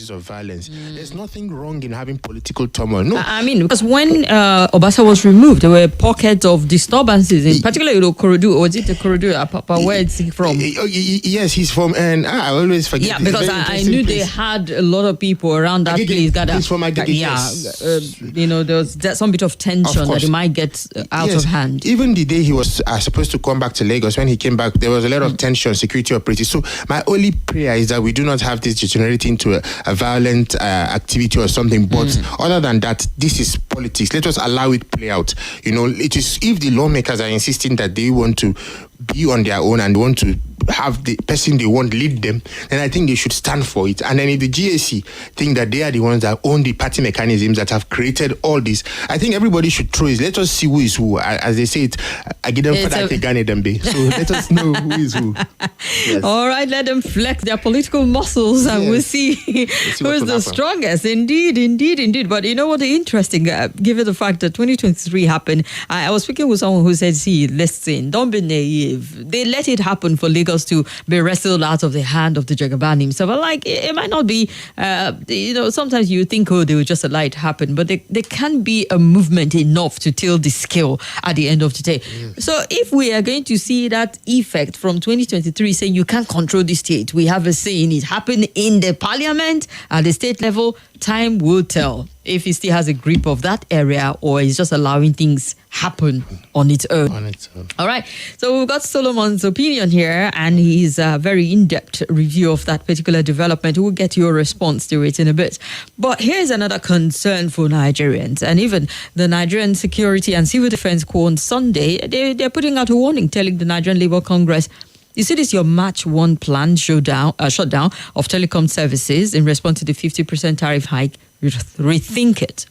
cases of violence. There's nothing wrong in having political turmoil. No. I mean, because when Obasa was removed, there were pockets of disturbances, in particular, Korodu, or is it the Korodu, Papa, where is he from? Yes, he's from, and I always forget. Yeah, because I knew they had a lot of people around that place. He's from Agege, yes. There was some bit of tension that he might get out of hand. Even the day he was supposed to come back to Lagos, when he came back, there was a lot of tension, security operatives. So my only prayer is that we do not have this degenerating into a violent activity or something. But other than that, this is politics. Let us allow it play out. It is, if the lawmakers are insisting that they want to be on their own and want to have the person they want lead them, then I think they should stand for it. And then if the GAC think that they are the ones that own the party mechanisms that have created all this, I think everybody should throw it. Let us see who is who. As they say it, I give them for that Dembe. So let us know who is who. Yes. All right, let them flex their political muscles and we'll see who is the strongest. Indeed. But you know what? Interesting, given the fact that 2023 happened, I was speaking with someone who said, listen, don't be naive. They let it happen for Lagos to be wrestled out of the hand of the Jagaban himself. But it might not be, sometimes you think, they will just allow it happen, but there can be a movement enough to tilt the scale at the end of the day. Yes. So if we are going to see that effect from 2023 saying you can't control the state, we have a saying it happened in the parliament at the state level, time will tell if he still has a grip of that area or he's just allowing things happen on its own. All right. So we've got Solomon's opinion here and his very in-depth review of that particular development. We'll get your response to it in a bit. But here's another concern for Nigerians, and even the Nigerian Security and Civil Defense Corps on Sunday, they're putting out a warning telling the Nigerian Labour Congress, you see this, your March 1 plan shutdown of telecom services in response to the 50% tariff hike, rethink it.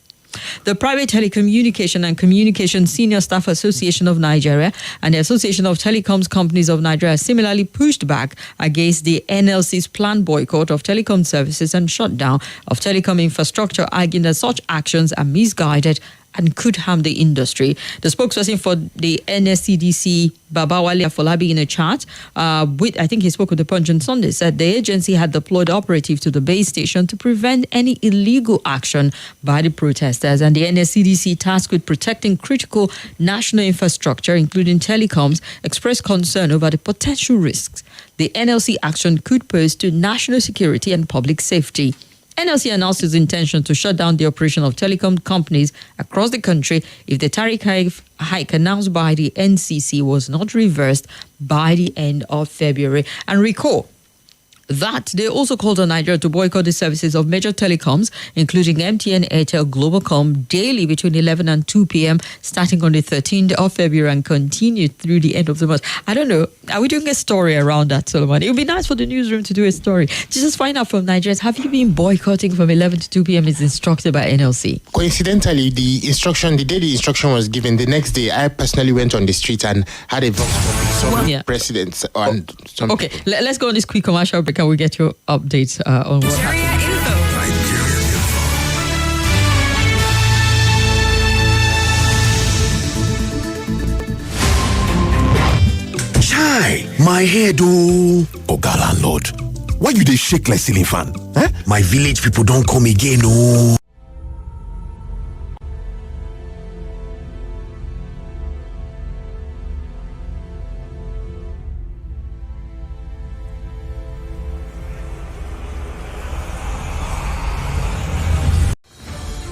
The Private Telecommunication and Communication Senior Staff Association of Nigeria and the Association of Telecoms Companies of Nigeria similarly pushed back against the NLC's planned boycott of telecom services and shutdown of telecom infrastructure, arguing that such actions are misguided and could harm the industry. The spokesperson for the NSCDC, Babawale Afolabi, in a chat, I think he spoke with the Punch on Sunday, said the agency had deployed operatives to the base station to prevent any illegal action by the protesters. And the NSCDC, tasked with protecting critical national infrastructure, including telecoms, expressed concern over the potential risks the NLC action could pose to national security and public safety. NLC announced its intention to shut down the operation of telecom companies across the country if the tariff hike announced by the NCC was not reversed by the end of February. And recall that they also called on Nigeria to boycott the services of major telecoms, including MTN, Airtel, Globalcom, daily between 11 and 2 p.m., starting on the 13th of February and continue through the end of the month. I don't know. Are we doing a story around that, Solomon? It would be nice for the newsroom to do a story. To just find out from Nigerians, have you been boycotting from 11 to 2 p.m. is instructed by NLC? Coincidentally, the day the instruction was given, the next day, I personally went on the street and had a vox pop with some presidents. Okay, let's go on this quick commercial break. Can we get your updates on what happened? Chai, my head oh. Oga landlord, why you dey shake like ceiling fan? Eh? My village people don't come again oh.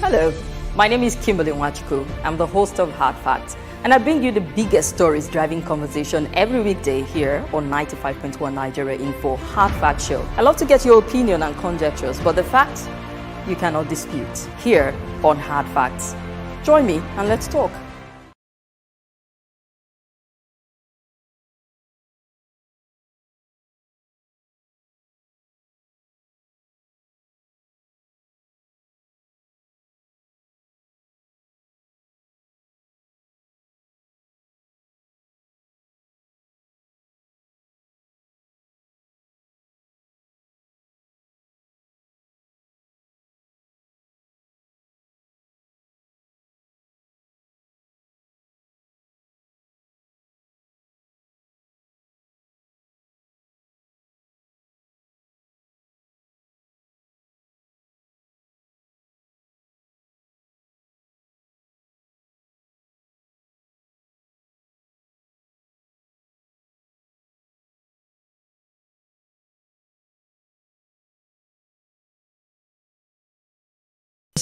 Hello, my name is Kimberly. I'm the host of Hard Facts, and I bring you the biggest stories driving conversation every weekday here on 95.1 Nigeria Info Hard Fact Show. I love to get your opinion and conjectures, but the facts you cannot dispute here on Hard Facts. Join me and let's talk.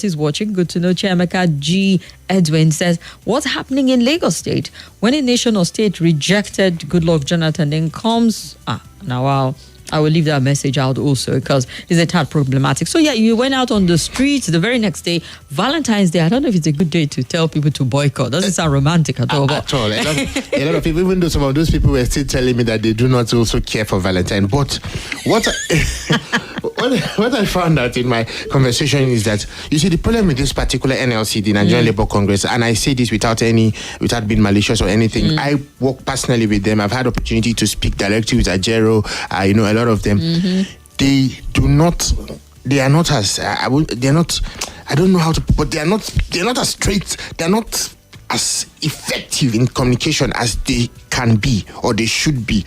Is watching. Good to know. Chiamaka G. Edwin says, what's happening in Lagos State? When a nation or state rejected Goodluck Jonathan, then comes... now I will leave that message out also because it's a tad problematic. So yeah, you went out on the streets the very next day, Valentine's Day. I don't know if it's a good day to tell people to boycott. Doesn't sound romantic at all. At all. A lot of people, even though some of those people were still telling me that they do not also care for Valentine. But what I found out in my conversation is that, you see, the problem with this particular NLC, the Nigerian Labour Congress, and I say this without being malicious or anything, I work personally with them. I've had opportunity to speak directly with Ajero, a lot of them. They are not as I don't know how to, but they're not as straight, they're not as effective in communication as they can be or they should be.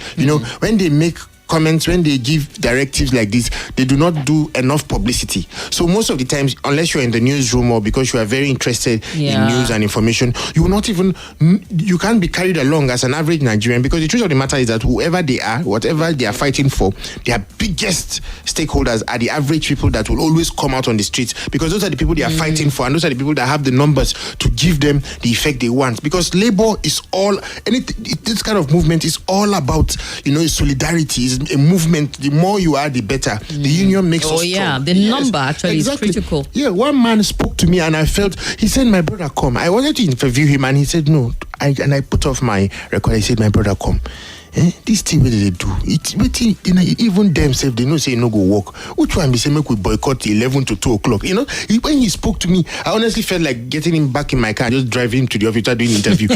When they make comments, when they give directives like this, they do not do enough publicity. So most of the times, unless you're in the newsroom or because you are very interested in news and information, you can't be carried along as an average Nigerian, because the truth of the matter is that whoever they are, whatever they are fighting for, their biggest stakeholders are the average people that will always come out on the streets, because those are the people they are fighting for, and those are the people that have the numbers to give them the effect they want. Because labor is this kind of movement is all about, solidarity. Is a movement. The more you are, the better. The union makes us strong. The number actually is critical. Yeah, one man spoke to me and I felt, he said, my brother, come. I wanted to interview him and he said, no. And I put off my record. He said, my brother, come. This thing, what they do? Even themselves, they know say no go work. Which one be say make we boycott 11 to 2 o'clock? When he spoke to me, I honestly felt like getting him back in my car, just driving him to the office without doing interview.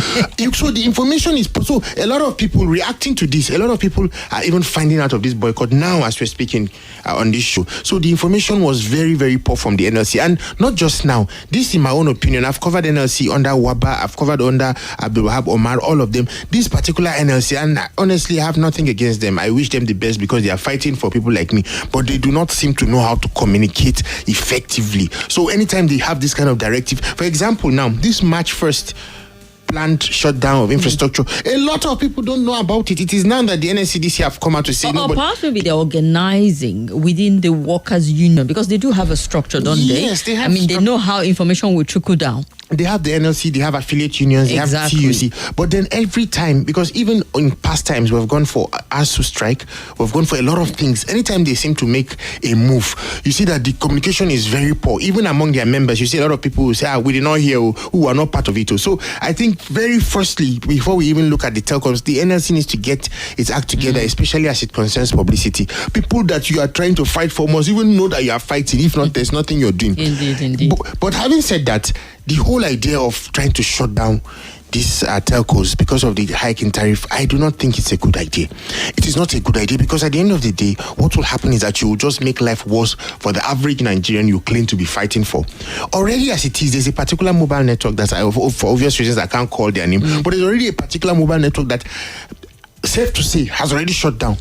So the information is so a lot of people reacting to this. A lot of people are even finding out of this boycott now as we're speaking on this show. So the information was very, very poor from the NLC, and not just now. This, in my own opinion, I've covered NLC under Waba, I've covered under Abdul Wahab Omar, all of them. This particular NLC, and honestly, I have nothing against them. I wish them the best because they are fighting for people like me, but they do not seem to know how to communicate effectively. So anytime they have this kind of directive, for example, now this March 1st planned shutdown of infrastructure, a lot of people don't know about it. It is now that the NSCDC have come out to say no. Perhaps maybe they're organizing within the workers' union, because they do have a structure, don't they? Yes, they have. They know how information will trickle down. They have the NLC, they have affiliate unions, they have TUC. But then every time, because even in past times, we've gone for ASU strike, we've gone for a lot of things. Anytime they seem to make a move, you see that the communication is very poor. Even among their members, you see a lot of people who say, we did not hear, who are not part of it. So I think very firstly, before we even look at the telecoms, the NLC needs to get its act together, especially as it concerns publicity. People that you are trying to fight for must even know that you are fighting. If not, there's nothing you're doing. Indeed. But having said that, the whole idea of trying to shut down these telcos because of the hike in tariff, I do not think it's a good idea. It is not a good idea, because at the end of the day, what will happen is that you will just make life worse for the average Nigerian you claim to be fighting for. Already as it is, there's a particular mobile network that for obvious reasons I can't call their name, but there's already a particular mobile network that, safe to say, has already shut down.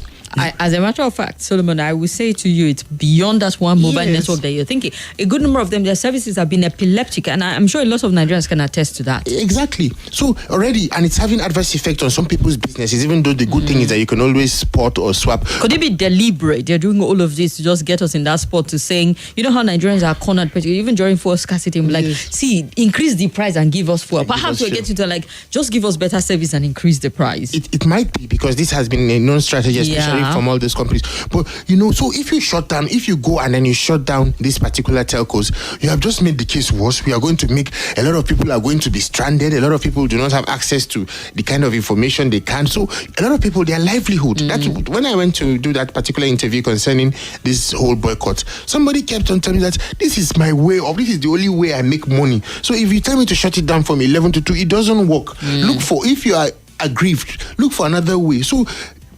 As a matter of fact, Solomon, I will say to you, it's beyond that one mobile network that you're thinking. A good number of them, their services have been epileptic, and I'm sure a lot of Nigerians can attest to that. Exactly. So already, and it's having adverse effect on some people's businesses, even though the good thing is that you can always spot or swap. Could it be deliberate? They're doing all of this to just get us in that spot to saying, you know how Nigerians are cornered, even during fuel scarcity, see, increase the price and give us fuel. Perhaps we're getting to just give us better service and increase the price. It might be, because this has been a known strategy, especially from all these companies. But so if you shut down, if you go and then you shut down these particular telcos, you have just made the case worse. We are going to make a lot of people are going to be stranded. A lot of people do not have access to the kind of information they can. So a lot of people, their livelihood. That's when I went to do that particular interview concerning this whole boycott, somebody kept on telling me that this is my way, or this is the only way I make money. So if you tell me to shut it down from 11 to 2, it doesn't work. Look for, if you are aggrieved, look for another way. So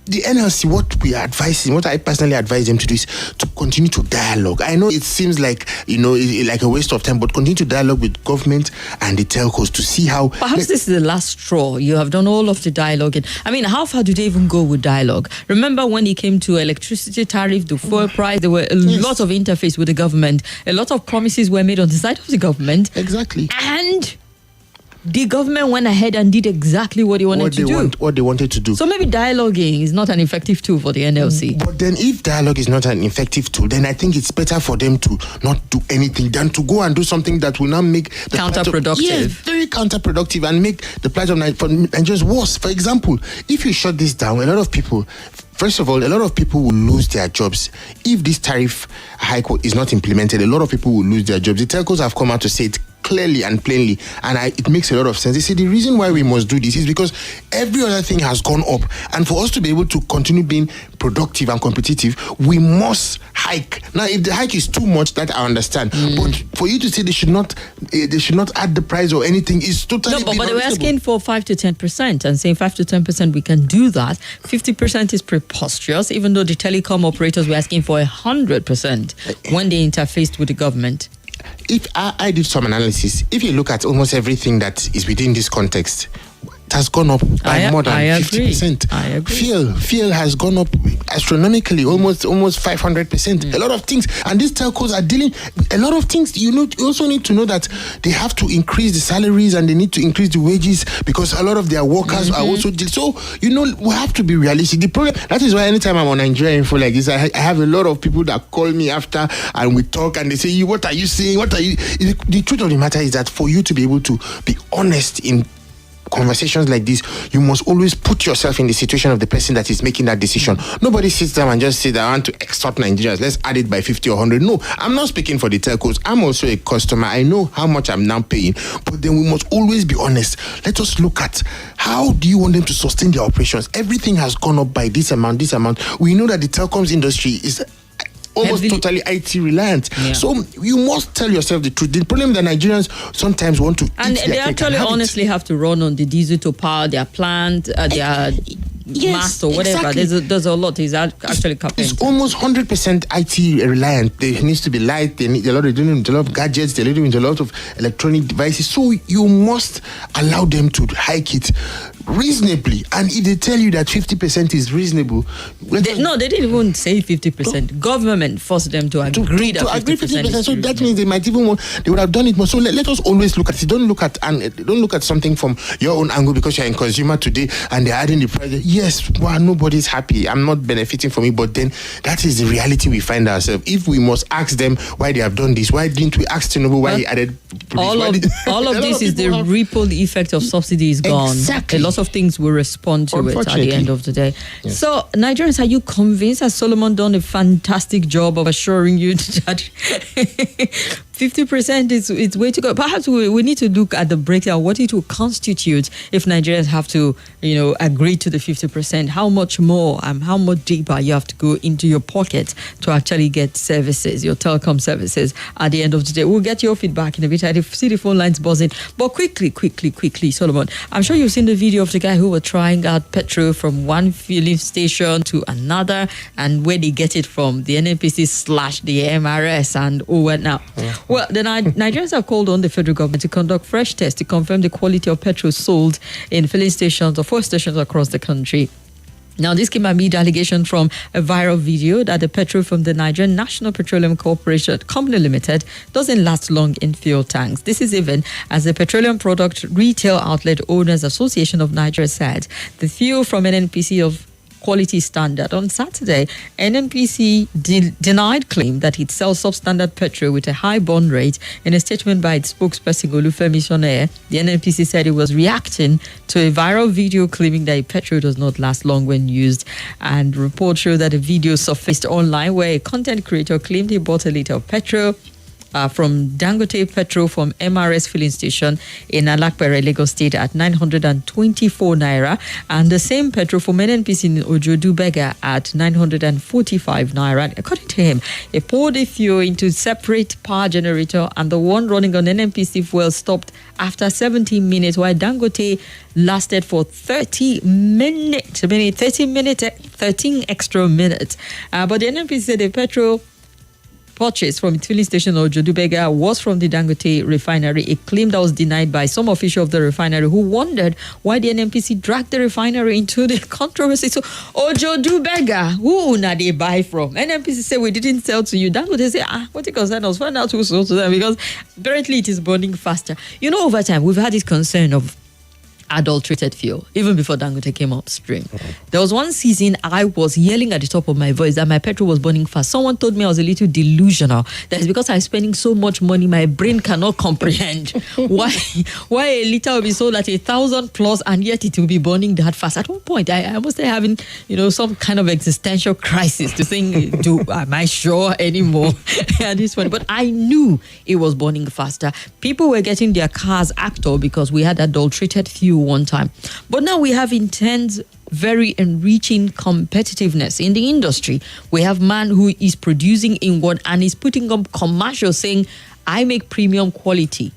the NLC, what we are advising, what I personally advise them to do is to continue to dialogue. I know it seems like, like a waste of time, but continue to dialogue with government and the telcos to see how... Perhaps this is the last straw. You have done all of the dialogue. How far do they even go with dialogue? Remember when it came to electricity tariff, the fuel price, there were a lot of interface with the government. A lot of promises were made on the side of the government. Exactly. And the government went ahead and did exactly what they wanted to do. What they wanted to do. So maybe dialoguing is not an effective tool for the NLC. But then if dialogue is not an effective tool, then I think it's better for them to not do anything than to go and do something that will not make the counterproductive. Very counterproductive and make the plight of Nigerians worse. For example, if you shut this down, a lot of people will lose their jobs. If this tariff hike is not implemented, a lot of people will lose their jobs. The telcos have come out to say it clearly and plainly, and it makes a lot of sense. They say the reason why we must do this is because every other thing has gone up, and for us to be able to continue being productive and competitive, we must hike. Now, if the hike is too much, that I understand, but for you to say they should not add the price or anything is totally but they were asking for 5 to 10% and saying 5 to 10% we can do that. 50% is preposterous, even though the telecom operators were asking for 100% when they interfaced with the government. If I did some analysis, if you look at almost everything that is within this context, it has gone up by more than 50%. I agree. Fuel has gone up astronomically, almost 500%. A lot of things, and these telcos are dealing a lot of things. You also need to know that they have to increase the salaries and they need to increase the wages because a lot of their workers are also so we have to be realistic. The problem, that is why anytime I'm on Nigeria Info like this, I have a lot of people that call me after and we talk and they say, what are you saying? What are you? The truth of the matter is that for you to be able to be honest in conversations like this, you must always put yourself in the situation of the person that is making that decision. Nobody sits down and just says, I want to extort Nigerians, let's add it by 50 or 100. No, I'm not speaking for the telcos. I'm also a customer. I know how much I'm now paying, but then we must always be honest. Let us look at how do you want them to sustain their operations. Everything has gone up by this amount. We know that the telecoms industry is almost totally IT reliant. Yeah. So you must tell yourself the truth. The problem that Nigerians sometimes want to and they actually honestly have to run on the diesel to power their plant, their mast or whatever. Exactly. There's a lot. It's almost 100% IT reliant. There needs to be light. They need a lot of gadgets. They need a lot of electronic devices. So you must allow them to hike it reasonably. And if they tell you that 50% is reasonable, they didn't even say 50%. Government forced them to agree that 50%. So that means they would have done it more. So let us always look at it. Don't look at something from your own angle because you're in consumer today and they're adding the price. Yes, nobody's happy. I'm not benefiting from it, but then that is the reality we find ourselves. If we must ask them why they have done this, why didn't we ask Tinubu why he added police? All of this is the ripple effect of subsidy is gone. Exactly. A lot of things will respond to it at the end of the day. Yes. So, Nigerians, are you convinced? Has Solomon done a fantastic job of assuring you that 50% is way to go? Perhaps we need to look at the breakdown, what it will constitute if Nigerians have to, agree to the 50%. How much more and how much deeper you have to go into your pocket to actually get services, your telecom services at the end of the day. We'll get your feedback in a bit. I see the phone lines buzzing. But quickly, Solomon, I'm sure you've seen the video of the guy who was trying out petrol from one filling station to another, and where they get it from, the NNPC / the MRS and what now. Yeah. Well, the Nigerians have called on the federal government to conduct fresh tests to confirm the quality of petrol sold in filling stations or 4 stations across the country. Now, this came amid allegation from a viral video that the petrol from the Nigerian National Petroleum Corporation Company Limited doesn't last long in fuel tanks. This is even as the Petroleum Product Retail Outlet Owners Association of Nigeria said the fuel from NNPC of quality standard. On Saturday, NNPC denied claim that it sells substandard petrol with a high burn rate. In a statement by its spokesperson, Olufemi Soneye, the NNPC said it was reacting to a viral video claiming that petrol does not last long when used. And reports show that a video surfaced online where a content creator claimed he bought a liter of petrol from Dangote Petrol from MRS filling station in Alakpere, Lagos State at 924 naira, and the same petrol from NNPC in Ojodu-Bega at 945 naira. According to him, he poured the fuel into separate power generator, and the one running on NNPC fuel stopped after 17 minutes, while Dangote lasted for 13 extra minutes. But the NNPC said the petrol purchased from its filling station or Jodubega was from the Dangote refinery, a claim that was denied by some official of the refinery who wondered why the NNPC dragged the refinery into the controversy. So, Jodubega, who una they buy from? NNPC said we didn't sell to you. Dangote say, what it concern us? Find out who sold to them, because apparently it is burning faster. You know, over time, we've had this concern of adulterated fuel, even before Dangote came upstream. There was one season I was yelling at the top of my voice that my petrol was burning fast. Someone told me I was a little delusional. That is because I'm spending so much money, my brain cannot comprehend why a liter will be sold at 1,000 plus and yet it will be burning that fast. At one point, I was there having, some kind of existential crisis to think, am I sure anymore at this point? But I knew it was burning faster. People were getting their cars actor because we had adulterated fuel one time. But now we have intense, very enriching competitiveness in the industry. We have man who is producing inward and is putting up commercials saying, I make premium quality.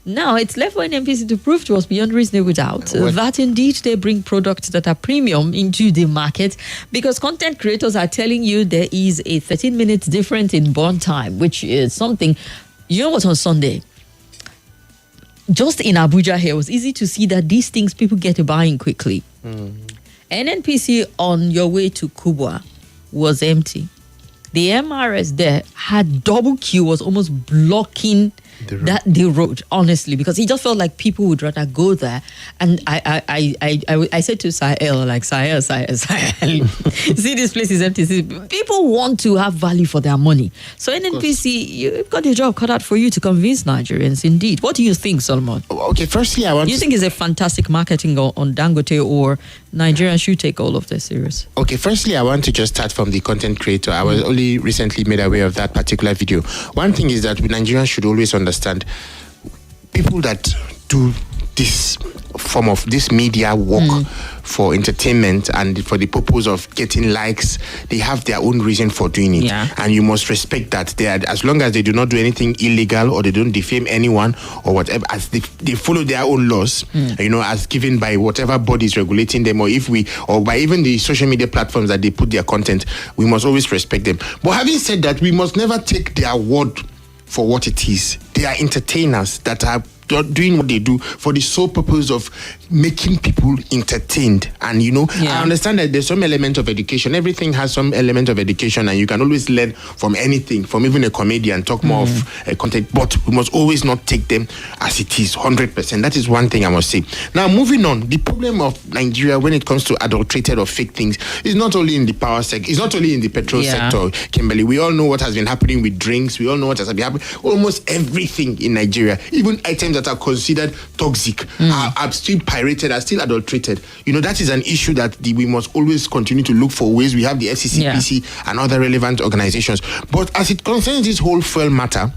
Now it's left for NNPC to prove to us beyond reasonable doubt that indeed they bring products that are premium into the market, because content creators are telling you there is a 13 minutes difference in burn time, which is something. You know what, on Sunday, just in Abuja here, it was easy to see that these things people get buying quickly. NNPC on your way to Kubwa was empty. The MRS there had double queue, was almost blocking the road, honestly, because it just felt like people would rather go there. And I said to Sahel, see, this place is empty. See, people want to have value for their money. So NNPC, you've got a job cut out for you to convince Nigerians, indeed. What do you think, Solomon? Okay, firstly, you think it's a fantastic marketing on Dangote, or Nigerians should take all of this serious? Okay, firstly, I want to just start from the content creator. I was only recently made aware of that particular video. One thing is that Nigerians should always understand people that do this form of this media work for entertainment and for the purpose of getting likes, they have their own reason for doing it. And you must respect that. As long as they do not do anything illegal or they don't defame anyone or whatever, as they follow their own laws, as given by whatever bodies regulating them, or by even the social media platforms that they put their content, we must always respect them. But having said that, we must never take their word for what it is. They are entertainers that are doing what they do for the sole purpose of making people entertained. And I understand that there's some element of education. Everything has some element of education, and you can always learn from anything, from even a comedian, talk more of content, but we must always not take them as it is 100%. That is one thing I must say. Now, moving on, the problem of Nigeria when it comes to adulterated or fake things is not only in the power sector, it's not only in the petrol sector, Kimberly. We all know what has been happening with drinks. We all know what has been happening. Almost everything in Nigeria, even items that are considered toxic, are still pirated, are still adulterated. That is an issue that we must always continue to look for ways. We have the FCCPC and other relevant organizations. But as it concerns this whole fuel matter,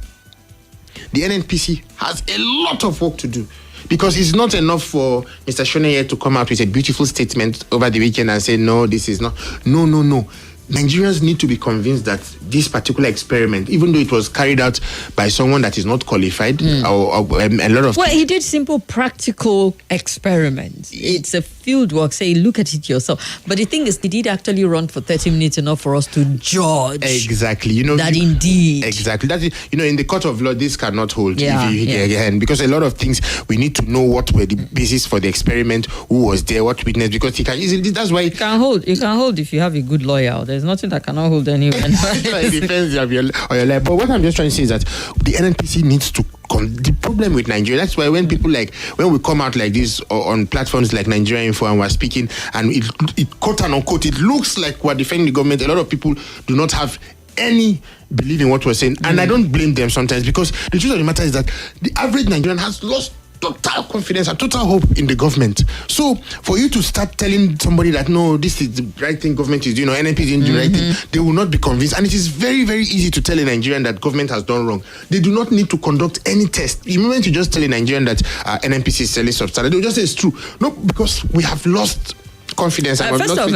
the NNPC has a lot of work to do. Because it's not enough for Mr. Shoneye to come out with a beautiful statement over the weekend and say, no, this is not. No. Nigerians need to be convinced that this particular experiment, even though it was carried out by someone that is not qualified, or a lot of... Well, he did simple, practical experiments. It's a field work. Say, look at it yourself. But the thing is, he did actually run for 30 minutes enough for us to judge. Exactly. That indeed. Exactly. That is, in the court of law, this cannot hold. Because a lot of things, we need to know what were the basis for the experiment, who was there, what witness, because he can easily... That's why... You can hold if you have a good lawyer. There's nothing that cannot hold anyone. It depends on your life. But what I'm just trying to say is that the NNPC needs to the problem with Nigeria, that's why when people when we come out like this on platforms like Nigeria Info and we're speaking, and it quote and unquote, it looks like we're defending the government, a lot of people do not have any belief in what we're saying. And I don't blame them sometimes, because the truth of the matter is that the average Nigerian has lost total confidence and total hope in the government. So for you to start telling somebody that no, this is the right thing government is doing, or NNP is doing the right thing, they will not be convinced. And it is very, very easy to tell a Nigerian that government has done wrong. They do not need to conduct any test. The moment you just tell a Nigerian that NNPC is selling substance, they will just say it's true. No, because we have lost confidence. First of all,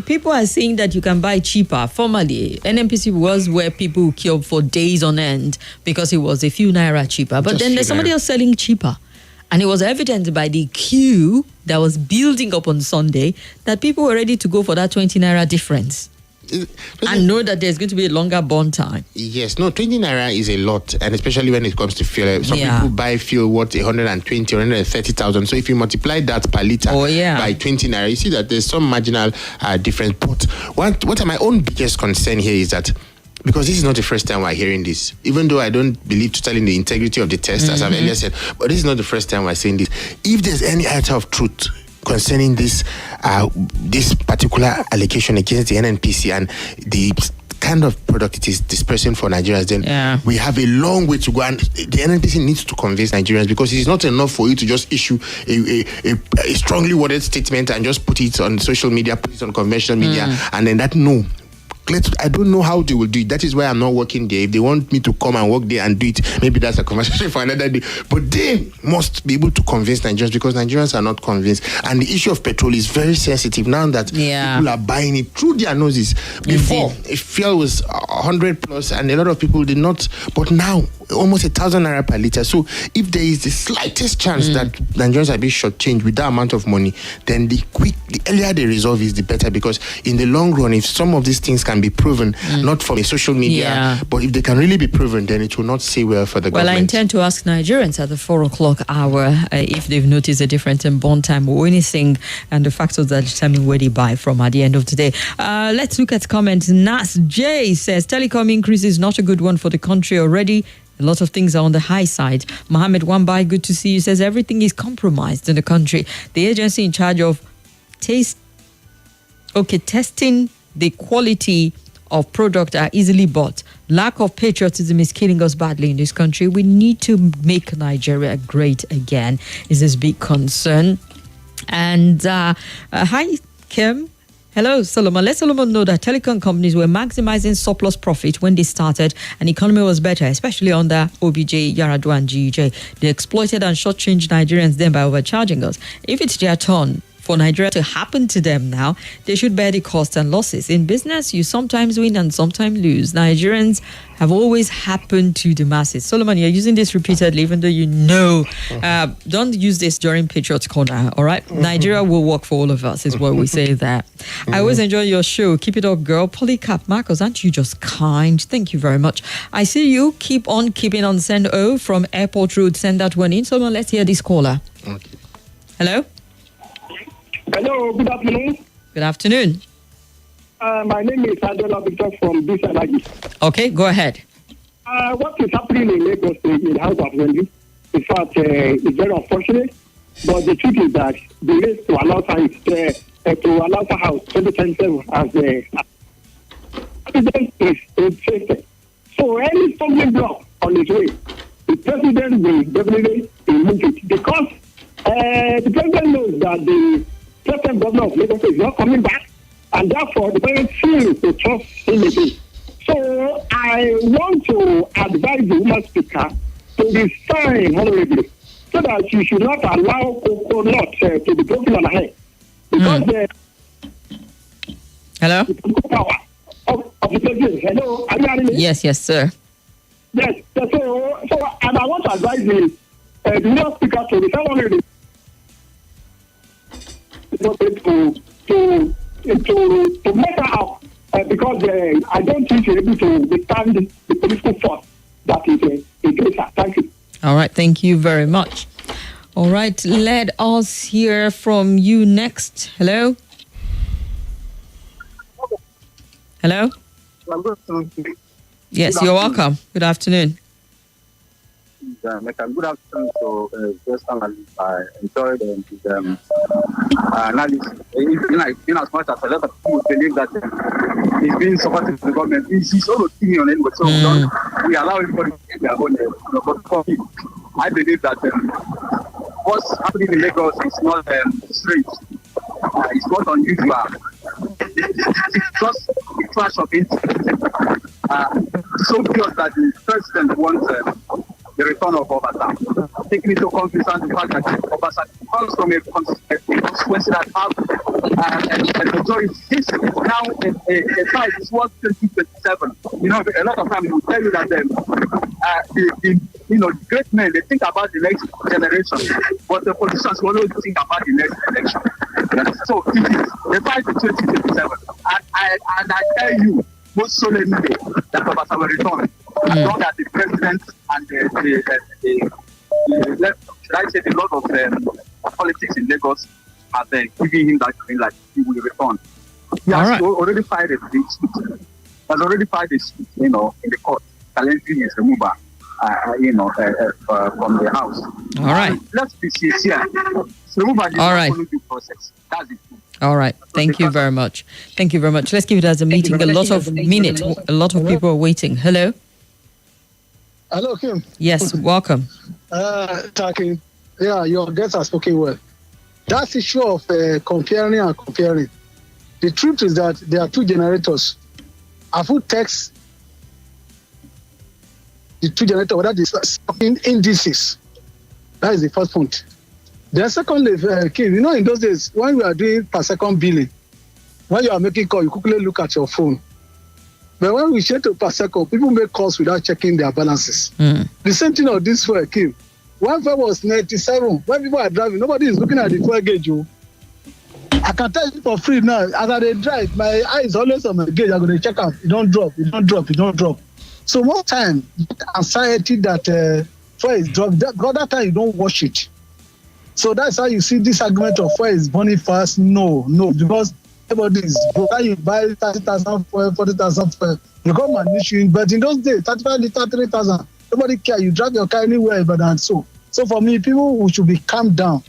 people are saying that you can buy cheaper. Formerly, NNPC was where people queued for days on end because it was a few naira cheaper. But then there's somebody else selling cheaper. And it was evident by the queue that was building up on Sunday that people were ready to go for that 20 naira difference. And know that there's going to be a longer burn time. Yes, no, 20 naira is a lot, and especially when it comes to fuel. Some people buy fuel worth 120, 130,000. So if you multiply that per liter by 20 naira, you see that there's some marginal difference. But what my own biggest concern here is that, because this is not the first time we're hearing this, even though I don't believe totally in the integrity of the test, as I've earlier said, but this is not the first time we're saying this. If there's any iota of truth concerning this particular allocation against the NNPC and the kind of product it is dispersing for Nigerians, then we have a long way to go, and the NNPC needs to convince Nigerians, because it's not enough for you to just issue a strongly worded statement and just put it on social media, put it on conventional media, and then I don't know how they will do it. That is why I'm not working there. If they want me to come and work there and do it, maybe that's a conversation for another day. But they must be able to convince Nigerians, because Nigerians are not convinced. And the issue of petrol is very sensitive now that people are buying it through their noses. Before, if fuel was 100 plus and a lot of people did not, but now almost 1,000 naira per liter. So if there is the slightest chance that Nigerians are being shortchanged with that amount of money, then the earlier they resolve is the better, because in the long run, if some of these things can be proven, not from a social media, but if they can really be proven, then it will not say well for the government. Well, I intend to ask Nigerians at the 4 o'clock hour if they've noticed a difference in bond time or anything, and the factors that determine where they buy from at the end of the day. Let's look at comments. Nas J says, telecom increase is not a good one for the country already. A lot of things are on the high side. Mohammed Wambai, good to see you, says everything is compromised in the country. The agency in charge of testing the quality of product are easily bought. Lack of patriotism is killing us badly in this country. We need to make Nigeria great again, is this big concern. And hi, Kim. Hello, Solomon. Let Solomon know that telecom companies were maximizing surplus profit when they started, and the economy was better, especially under OBJ, Yaradua, and GEJ. They exploited and shortchanged Nigerians then by overcharging us. If it's their turn for Nigeria to happen to them now, they should bear the costs and losses. In business, you sometimes win and sometimes lose. Nigerians have always happened to the masses. Solomon, you're using this repeatedly, even though you know. Don't use this during Patriots Corner, all right? Nigeria will work for all of us, is what we say there. I always enjoy your show. Keep it up, girl. Polycarp Marcos, aren't you just kind? Thank you very much. I see you. Keep on keeping on. Send O from Airport Road. Send that one in. Solomon, let's hear this caller. Okay. Hello? Hello, good afternoon. Good afternoon. My name is Angela Victor from Bisalagi. Okay, go ahead. What is happening in Lagos in the House of Assembly, in fact, it's very unfortunate. But the truth is that the race to allow the House 2027 as the president is interested. So any stumbling block on his way, the president will definitely remove it, because the president knows that the present governor of Lagos is not coming back, and therefore the president feels to trust him again. So I want to advise the woman speaker to resign honorably, so that she should not allow coconut to be broken on her head, because hello? The power of the president. Hello, are you hearing me? Yes, sir. Yes. So and I want to advise the woman speaker to resign honorably. To make her up, because I don't think she's able to withstand the political force that is against her. Thank you. All right, thank you very much. All right, let us hear from you next. Hello? Hello? Yes, you're welcome. Good afternoon. Good afternoon to first analyst. I enjoyed his analysis. In as much as a lot of people believe that he's being supportive to the government, it's his own opinion anyway. So we allow everybody to take their own. But for me, I believe that what's happening in Lagos is not strange. It's not unusual. It's just a clash of interests. So clear that the president wants the return of Obasa. Taking into consideration the fact that Obasa comes from a consequence that have a majority. This is now a fight is worth 2027. You know, a lot of times will tell you that the great men, they think about the next generation, but the politicians will always think about the next election. So it is the fight is 2027. And I tell you, most solemnly, that Obasa will return. As long as the president and the should I say the lot of politics in Lagos have giving him that green light, he will return. He has already filed a suit. Has already filed a suit, in the court, challenging his removal, from the house. All right. Let's be sincere. Removal is not follow due process. That's it. All right. Thank you very much. Thank you very much. Let's give it as a meeting. A lot of people are waiting. Hello. Hello, Kim. Yes, welcome. Talking. Yeah, your guests are spoken well. That issue of comparing. The truth is that there are two generators. Have you text the two generators whether they in indices? That is the first point. Then secondly, Kim, in those days when we are doing per second billing, when you are making call, you quickly look at your phone. But when we share to per second, people make calls without checking their balances. The same thing on this fuel, Kim. One fuel was 97. When people are driving, nobody is looking at the fuel gauge. I can tell you for free now, as I drive, my eye is always on my gauge. I'm going to check out. It don't drop. So one time, anxiety that fuel is dropped, the other time you don't wash it. So that's how you see this argument of fuel is burning fast. No, because everybody is broke. You buy 30,000 fuel, 40,000 fuel, you got malnutrition. But in those days, 35 liters, 3,000, nobody care. You drive your car anywhere, but and so for me, people should be calmed down.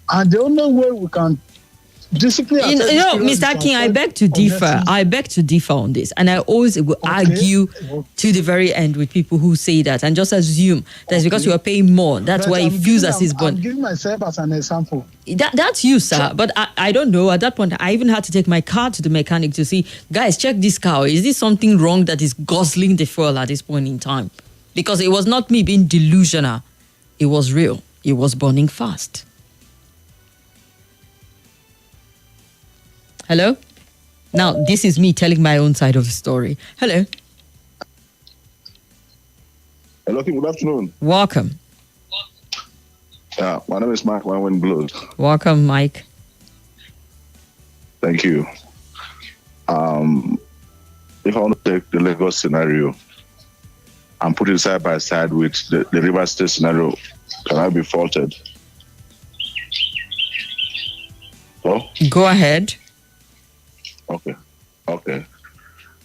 And the only way we can discipline. Mr. King, I beg to differ. I beg to differ on this, and I always will argue to the very end with people who say that and just assume that's because you are paying more. That's why it feels as is born. I'm giving myself as an example. That's you, sir. But I don't know. At that point, I even had to take my car to the mechanic to see, guys, check this car. Is this something wrong that is guzzling the fuel at this point in time? Because it was not me being delusional. It was real. It was burning fast. Hello? Now, this is me telling my own side of the story. Hello? Hello, good afternoon. Welcome. Yeah, my name is Mike Wind Blood. Welcome, Mike. Thank you. If I want to take the Lagos scenario and put it side by side with the River State scenario, can I be faulted? Oh? Go ahead. Okay.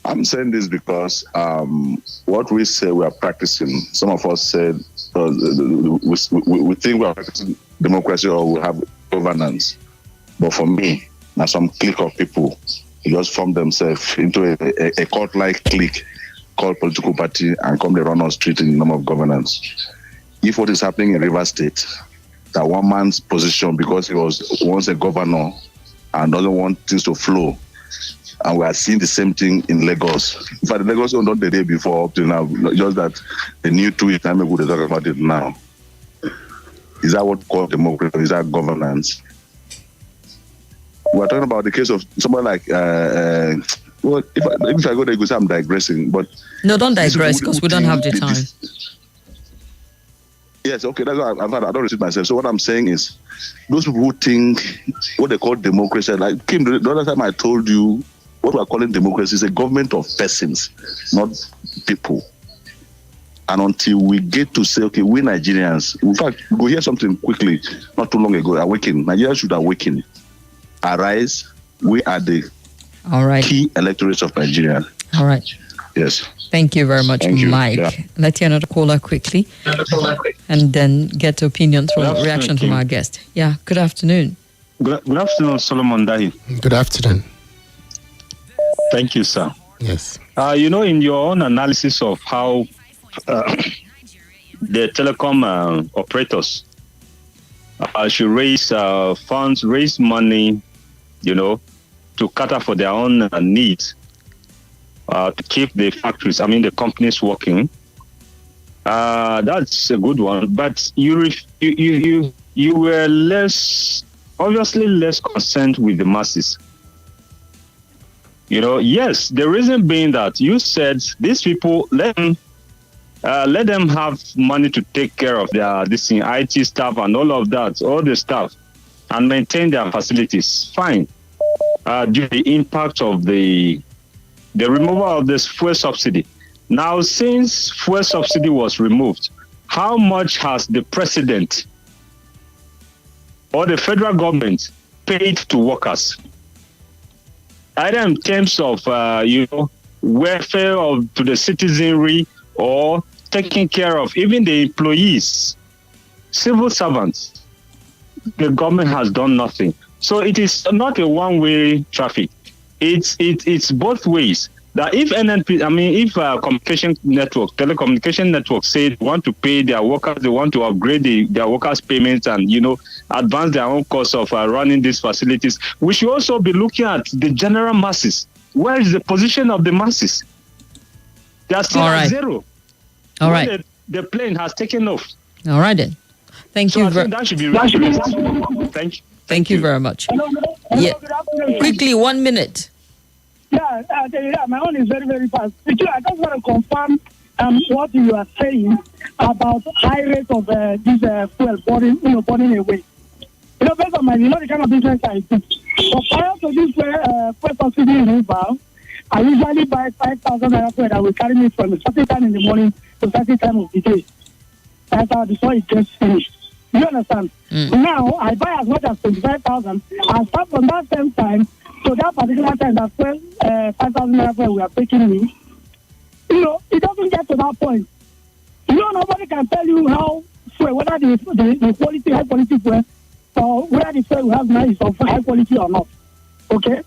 I'm saying this because what we say we are practicing, some of us said we think we are practicing democracy or we have governance. But for me, now some clique of people just form themselves into a cult-like clique called political party and come they run on street in the name of governance. If what is happening in River State, that one man's position because he was once a governor and doesn't want things to flow, and we are seeing the same thing in Lagos. In fact, Lagos was not the day before up to now, just that the new tweet, I'm going to talk about it now. Is that what we call democracy? Is that governance? We're talking about the case of someone like, well, if I go there, I'm digressing, but... No, don't digress, because we don't have the time. Yes, okay, that's why I don't repeat myself. So what I'm saying is, those people who think what they call democracy, like Kim, the other time I told you, what we're calling democracy is a government of persons, not people. And until we get to say, okay, we Nigerians, in fact, go hear something quickly, not too long ago, awaken. Nigerians should awaken. Arise. We are the key electorates of Nigeria. All right. Yes. Thank you very much, Mike. Yeah. Let's hear another caller quickly. And then get opinions from reaction from our guest. Yeah, good afternoon. Good afternoon, Solomon Dahi. Good afternoon. Thank you, sir. Yes. In your own analysis of how the telecom operators should raise funds, raise money, to cater for their own needs, to keep the factories, the companies working. That's a good one. But you were obviously less concerned with the masses. Yes, the reason being that you said these people, let them have money to take care of their IT staff and all of that, all the stuff, and maintain their facilities. Fine. due to the impact of the removal of this fuel subsidy. Now, since fuel subsidy was removed, how much has the president or the federal government paid to workers? Either in terms of, welfare to the citizenry or taking care of even the employees, civil servants. The government has done nothing. So it is not a one-way traffic. It's both ways. That if telecommunication network say they want to pay their workers, they want to upgrade their workers' payments and advance their own cost of running these facilities, we should also be looking at the general masses. Where is the position of the masses? They are still at zero. All right. The plane has taken off. All right then. Thank you. That should be Thank you very much. Hello, Yeah. good afternoon. Quickly, 1 minute. Yeah, my own is very, very fast. I just want to confirm what you are saying about high rate of this fuel burning away. Based on the kind of business I do. But prior to this fuel subsidy removal, I usually buy 5,000 naira fuel that will carry me from a certain time in the morning to a certain time of the day. That's how before it gets finished. You understand? Now, I buy as much as 25,000. I start from that same time to that particular time that 5,000 naira we are taking in. It doesn't get to that point. Nobody can tell you how fuel, whether the quality, high quality fuel, or whether the fuel we have now is of high quality or not. Okay?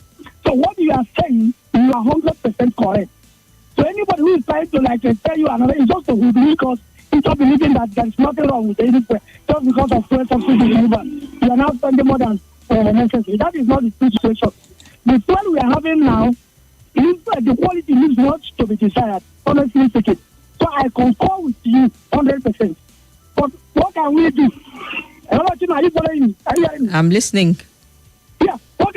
So what you are saying, you are 100% correct. So anybody who is trying to tell you another is just a hoodlum because into believing that there is nothing wrong with any fuel just because of fuel subsidy removal. You are now spending more than necessary. That is not the true situation. The fuel we are having now, the quality leaves much to be desired, honestly speaking. So I concur with you 100%. But what can we do? Are you following me? Are you hearing me? I'm listening. Yeah, what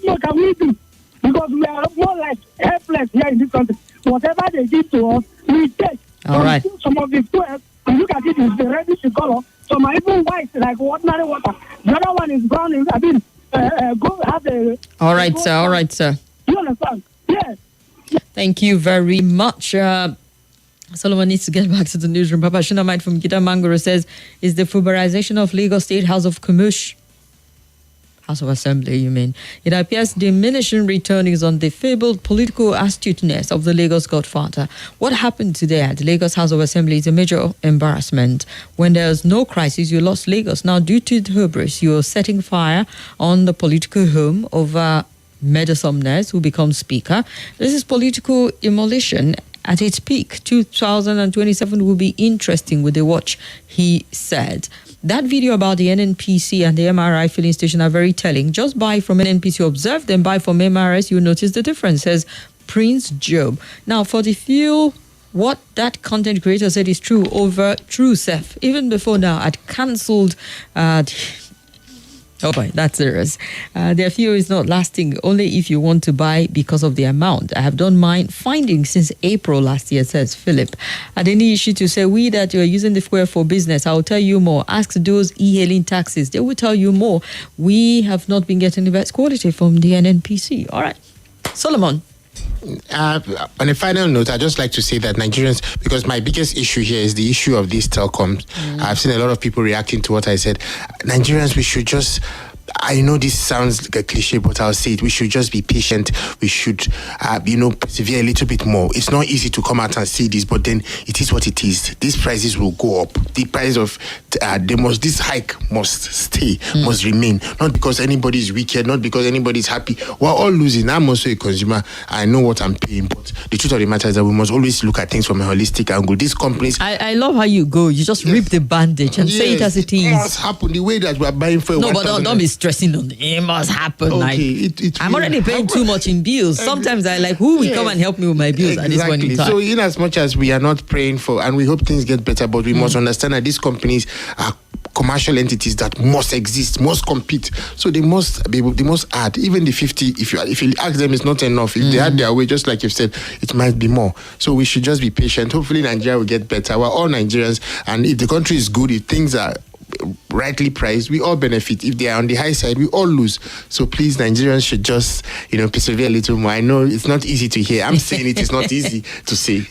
more can we do? Because we are more like helpless here in this country. Whatever they give to us, we take. All right. Some of the fuel, you look at it, it's the reddish color. Some are even white, like ordinary water. The other one is brown. Go have a... All right, sir. All right, sir. You understand? Yes. Thank you very much. Solomon needs to get back to the newsroom. Papa Shinamite from Gita Mangoro says, is the fubarization of Lagos State House of House of Assembly, you mean? It appears diminishing returns on the fabled political astuteness of the Lagos Godfather. What happened today at the Lagos House of Assembly is a major embarrassment. When there's no crisis, you lost Lagos. Now, due to the hubris, you're setting fire on the political home of Medosomnes, who becomes speaker. This is political immolation at its peak. 2027 will be interesting with the watch, he said. That video about the NNPC and the MRI filling station are very telling. Just buy from NNPC, observe them, buy from MRS, you'll notice the difference, says Prince Job. Now, for the few, what that content creator said is true over True Self. Even before now, I'd cancelled... Oh boy, that's serious. Their fuel is not lasting only if you want to buy because of the amount. I have done mine finding since April last year, says Philip. At any issue to say we that you are using the fuel for business, I will tell you more. Ask those e-hailing taxis. They will tell you more. We have not been getting the best quality from the NNPC. All right. Solomon. On a final note, I'd just like to say that Nigerians, because my biggest issue here is the issue of these telecoms. I've seen a lot of people reacting to what I said. Nigerians, we should just... I know this sounds like a cliche, but I'll say it. We should just be patient. We should, persevere a little bit more. It's not easy to come out and say this, but then it is what it is. These prices will go up. The price of this hike must stay, must remain. Not because anybody is wicked, not because anybody is happy. We're all losing. I'm also a consumer. I know what I'm paying, but the truth of the matter is that we must always look at things from a holistic angle. These companies... I love how you go. You just rip the bandage and say it as it is. It must happen the way that we're buying for... No, but don't be stressing on it. It must happen. Okay, I'm already paying too much in bills. Sometimes I like, who will come and help me with my bills at this point in time? So in as much as we are not praying for, and we hope things get better, but we must understand that these companies are commercial entities that must exist, must compete. So they must add. Even the 50, if you ask them, it's not enough. If they add their way, just like you've said, it might be more. So we should just be patient. Hopefully Nigeria will get better. We're all Nigerians, and if the country is good, if things are rightly priced, we all benefit. If they are on the high side, we all lose. So please, Nigerians should just, persevere a little more. I know it's not easy to hear. I'm saying it's not easy to say.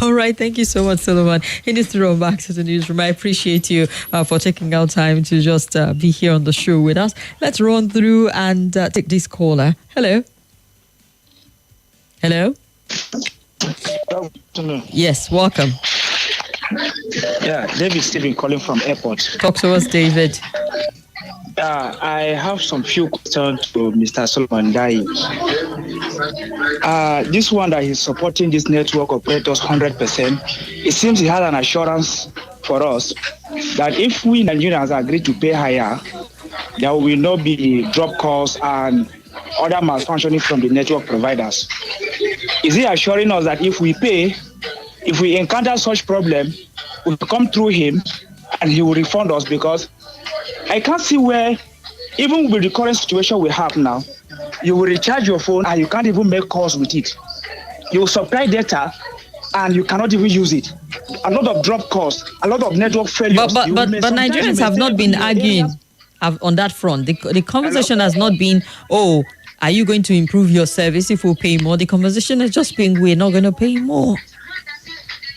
All right. Thank you so much, Solomon. He needs to run back to the newsroom. I appreciate you for taking out time to just be here on the show with us. Let's run through and take this caller. Hello. Hello. Good afternoon. Yes, welcome. Yeah, David Stephen calling from airport. Talk to us, David. I have some few questions to Mr. Solomon Dai. This one that he's supporting this network operators 100%, it seems he has an assurance for us that if we Nigerians agree to pay higher, there will not be drop calls and other malfunctioning from the network providers. Is he assuring us that if we pay, if we encounter such problem, we'll come through him and he will refund us? Because I can't see where, even with the current situation we have now, you will recharge your phone and you can't even make calls with it. You will supply data and you cannot even use it. A lot of drop calls, a lot of network failures. But Nigerians have not been arguing on that front. The conversation has not been, are you going to improve your service if we pay more? The conversation has just been, we're not going to pay more.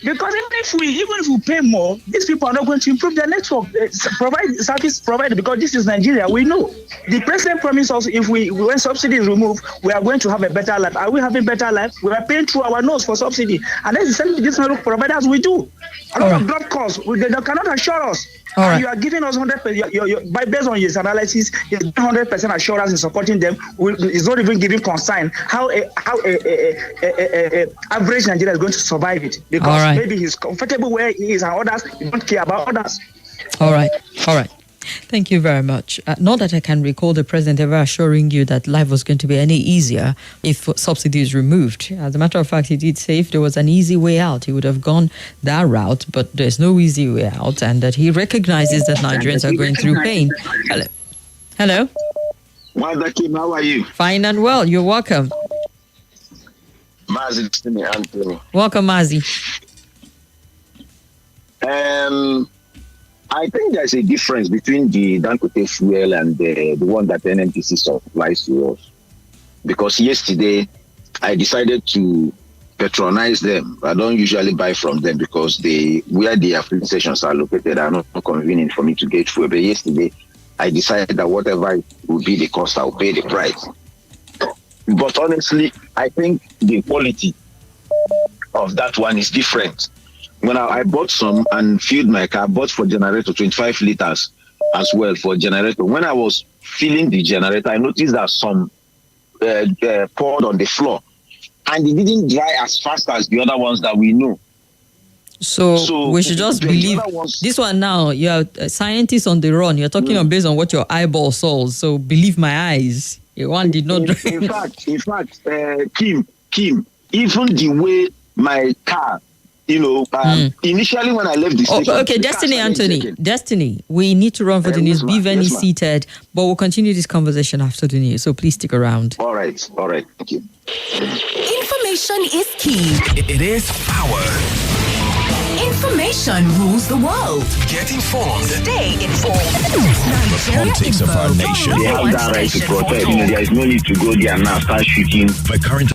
Because even if we pay more, these people are not going to improve their network service provider, because this is Nigeria. We know the president promised us when subsidy is removed, we are going to have a better life. Are we having better life? We are paying through our nose for subsidy, and that's the same with these network providers. We do a lot of drop calls. They cannot assure us. You are giving us 100%. Based on his analysis, 100% assurance in supporting them. Is not even giving concern how a average Nigerian is going to survive it, because maybe he's comfortable where he is, and others don't care about others. All right. Thank you very much. Not that I can recall the president ever assuring you that life was going to be any easier if subsidy is removed. As a matter of fact, he did say if there was an easy way out, he would have gone that route, but there's no easy way out, and that he recognizes that Nigerians are going through pain. Hello? Mother Kim, how are you? Fine and well. You're welcome. Mazi Anthony. Welcome, Mazi. I think there's a difference between the Dangote fuel and the one that NNPC supplies to us. Because yesterday, I decided to patronize them. I don't usually buy from them because where their filling stations are located are not convenient for me to get fuel. But yesterday, I decided that whatever it will be the cost, I'll pay the price. But honestly, I think the quality of that one is different. When I bought some and filled my car, I bought for generator 25 liters as well for generator. When I was filling the generator, I noticed that some poured on the floor, and it didn't dry as fast as the other ones that we know. So we should just believe this one now. You're a scientist on the run. You're talking based on what your eyeball saw. So believe my eyes. One did not. In fact, Kim, even the way my car. Initially when I left the station... Okay, Destiny, we need to run for the news. Be very seated, but we'll continue this conversation after the news, so please stick around. All right, thank you. Information is key. It is power. Information rules the world. Get informed. Stay informed. The politics of our nation. They have that right to protest. There is no need to go there now, start shooting. The current...